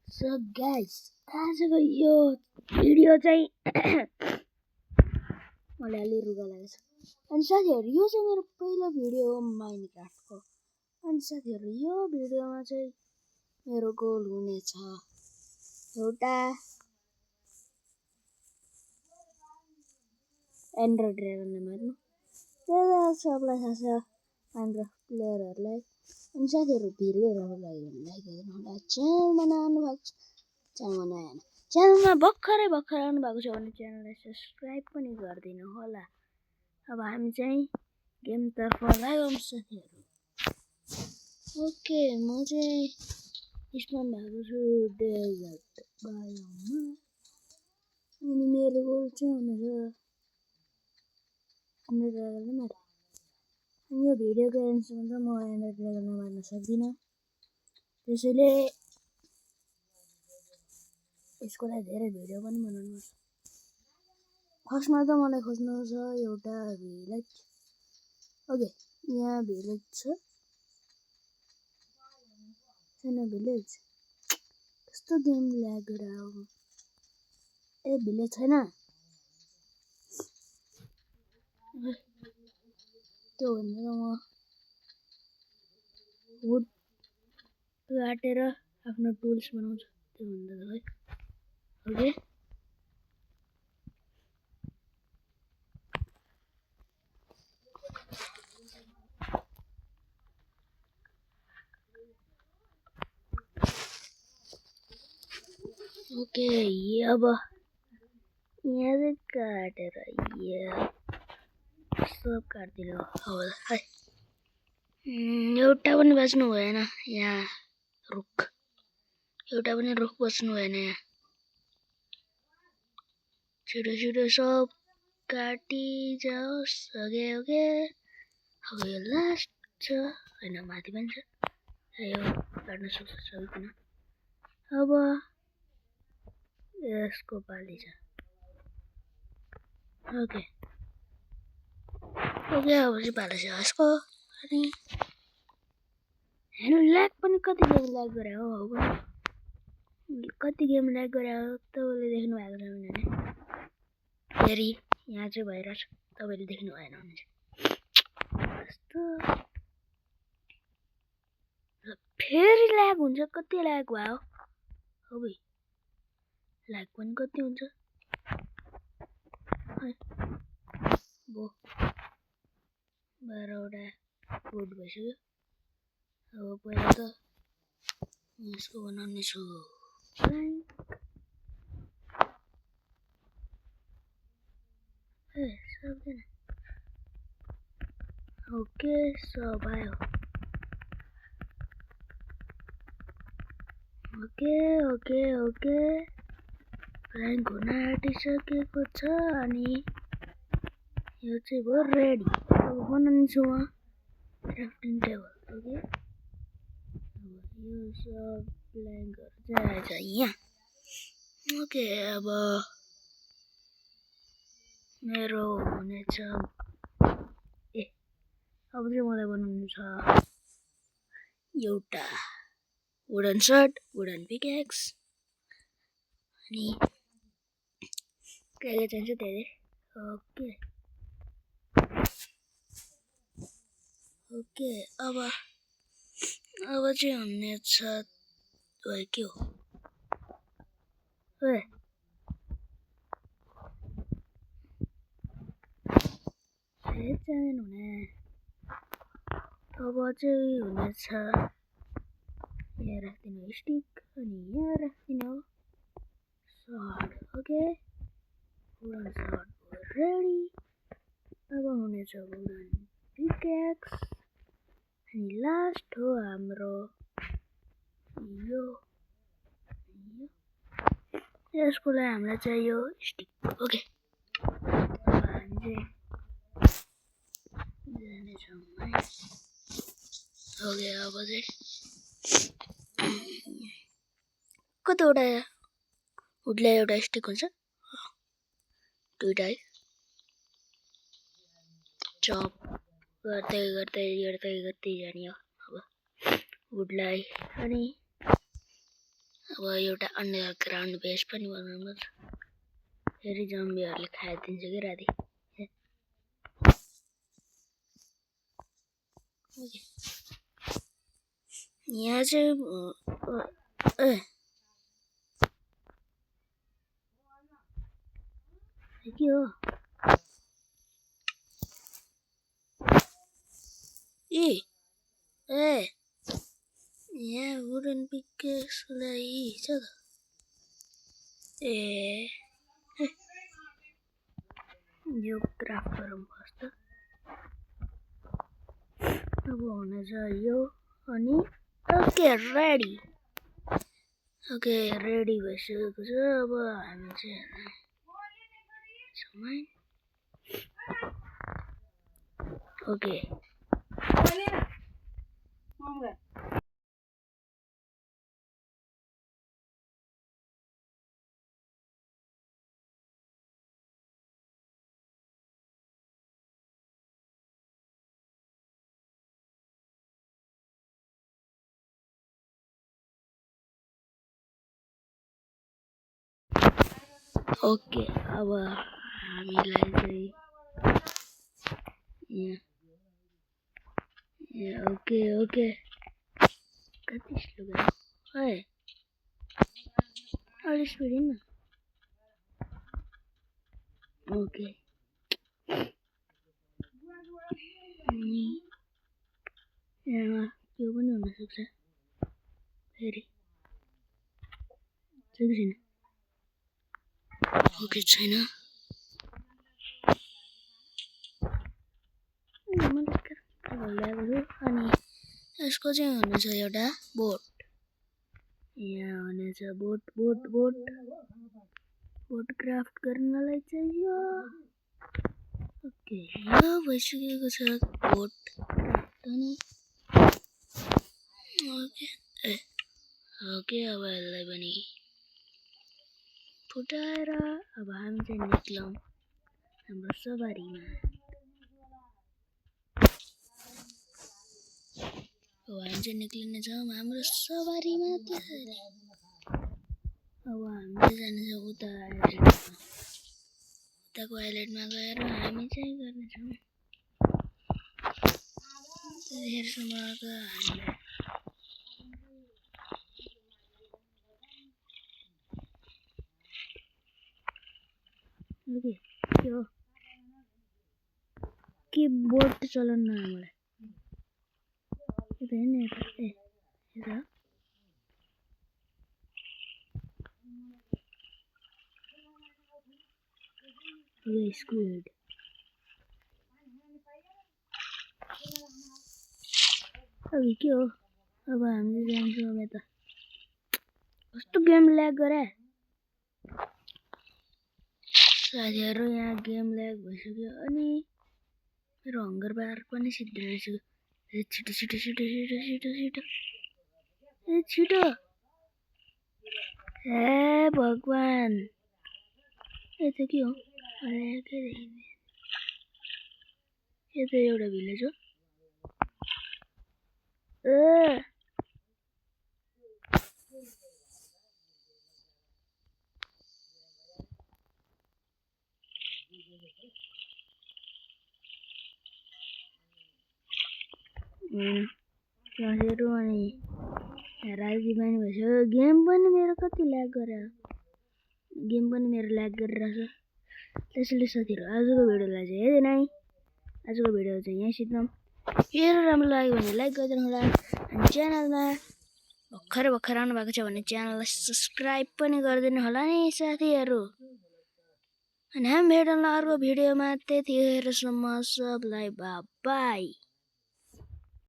So guys आजको यो video चाहिँ मलाई अलि रुगा लागेछ। अनि साथीहरु यो चाहिँ मेरो पहिलो भिडियो हो माइनक्राफ्टको। अनि साथीहरु यो भिडियोमा चाहिँ मेरो गोल हुनेछ एउटा एन्डर ड्रागनले मार्नु। त्यो सबलाई थाहा छ माइनक्राफ्ट प्लेयरहरुलाई। अनि साथीहरु भिडियोहरु लाग्यो भने लाइक गर्नु होला। च्यानलमा नआउनु भएको छ च्यानलमा भर्खरै आउनु भएको छ भने च्यानललाई सब्स्क्राइब पनि गरिदिनु होला। अब हामी चाहिँ गेमतर्फ लागौँ साथीहरु। ओके म चाहिँ स्पन भएको छु डेजर्ट बायोममा। अनि मेरो गोल चाहिँ हुनेछ एन्डर ड्रागनले मार्नु। अनि यो भिडियोको एन्डसम्म चाहिँ म एन्डर ड्रागनले मार्न सक्दिनँ, त्यसैले यसको लागि धेरै भिडियो पनि बनाउनु पर्छ। फर्स्टमा त मलाई खोज्नु छ एउटा भिलेज। ओके यहाँ भिलेज छ, सानो भिलेज। कस्तो गेम ल्याग गरिरहेको। ए भिलेज छैन त्यो भनेर म वुड काटेर आफ्नो टुल्स बनाउँछु। त्यो भन्दा त है ओके ओके अब यहाँ चाहिँ काटेर सब काटिदिनु होला है। एउटा पनि बच्नु भएन यहाँ रुख, एउटा पनि रुख बच्नु भएन यहाँ। छिटो छिटो सब काटिजाओस्। ओके ओके अब यो लास्ट छ होइन माथि पनि छ। यो काट्न सक्छ सकिकन। अब यसको पाली छ। ओके ओके अब चाहिँ पालो छ यसको। अनि हेर्नु ल्याग पनि कति गेम ल्याग गरे हो, कति गेम ल्याग गरे हो तपाईँले देख्नु भएको छ भने फेरि यहाँ चाहिँ भइरहेछ, तपाईँले देख्नु भएन भने चाहिँ यस्तो फेरि ल्याग हुन्छ। कति ल्याग भयो हो भाइ, ल्याग पनि कति हुन्छ बो 12वटा वुड भइसक्यो। अब पहिला त यसको बनाउने छु सक्दैन। ओके सब आयो। ओके ओके ओके प्लान हुन आँटिसकेको छ। अनि यो चाहिँ भयो रेडी। अब बनाउँछु म क्राफ्टिङ टेबल। ओके यो सब प्लान्टहरु चाहिँ आएछ यहाँ। ओके अब मेरो हुनेछ अब चाहिँ मलाई बनाउनु छ एउटा वुडन सर्ट, वुडन पिकएक्स अनि के चाहिन्छ धेरै। ओके ओके अब चाहिँ हुनेछ के हो चाहिँदैन हुने। अब चाहिँ हुनेछ यहाँ राख्दिनु स्टिक अनि यहाँ राख्दिनु sword. Okay wooden sword ready. अब हुनेछ वुडन पिकएक्स अनि लास्ट हो हाम्रो यो यसको लागि हामीलाई चाहियो स्टिक। ओके हामी चाहिँ जानेछौँ है। ओके अब चाहिँ कतिवटा वुडलाई एउटा स्टिक हुन्छ, दुईटा है। चप गर्दै गर्दै गर्दै गर्दै जाने हो अब वुडलाई। अनि अब एउटा अन्डरग्राउन्ड बेस पनि बनाउनु पर्छ। फेरि जम्बीहरूले खाइदिन्छ कि राति। यहाँ चाहिँ के हो यहाँ वुडन पिकेक्सलाई छ त। यो क्राफ्ट गरौँ फर्स्ट। अब हुनेछ यो अनि ओके रेडी। ओके रेडी भइसकेको छ। अब हामी चाहिँ ओके ओके अब हामीलाई चाहिँ ओके ओके कति स्लो गयो अलिक स्पिड न। ओके यहाँ त्यो पनि हुनसक्छ फेरि छैन। ओके छैन। अनि यसको चाहिँ हुनेछ एउटा बोट। यहाँ हुनेछ बोट बोट बोट बोट क्राफ्ट गर्नलाई चाहियो। ओके यो भइसकेको छ बोट अनि ओके अब यसलाई पनि फुटाएर अब हामी चाहिँ निक्लौँ हाम्रो सवारीमा। अब हामी चाहिँ निक्लिनेछौँ हाम्रो सवारीमा। त्यसरी अब हामी जानेछौँ उता आइल्यान्डमा। उताको आइल्यान्डमा गएर हामी चाहिँ गर्नेछौँ धेरैसम्मको हामीलाई के बोट चलाउन मलाई स्क्विड अब के हो। अब हामी जान्छौँ यता। कस्तो गेम ल्याग गरे साथीहरू। यहाँ गेम ल्याग भइसक्यो अनि मेरो हङ्गर बार पनि सिद्धिरहेछ। छिटो छिटो छिटो छिटो छिटो छिटो छिटो हे भगवान। यो त के हो यो त एउटा भिलेज हो। साथीहरू अनि राजी पनि भइसक्यो। गेम पनि मेरो कति ल्याग गरे। गेम पनि मेरो ल्याग गरिरहेछ। त्यसैले साथीहरू आजको भिडियोलाई चाहिँ यति नै। आजको भिडियो चाहिँ यहीँ सिद्धौँ। भिडियो राम्रो लाग्यो भने लाइक गरिदिनु होला। अनि च्यानलमा भर्खर आउनु भएको छ भने च्यानललाई सब्सक्राइब पनि गरिदिनु होला नि साथीहरू। अनि हामी भेटौँला अर्को भिडियोमा। त्यतिखेरसम्म सबलाई बाइ बाइ।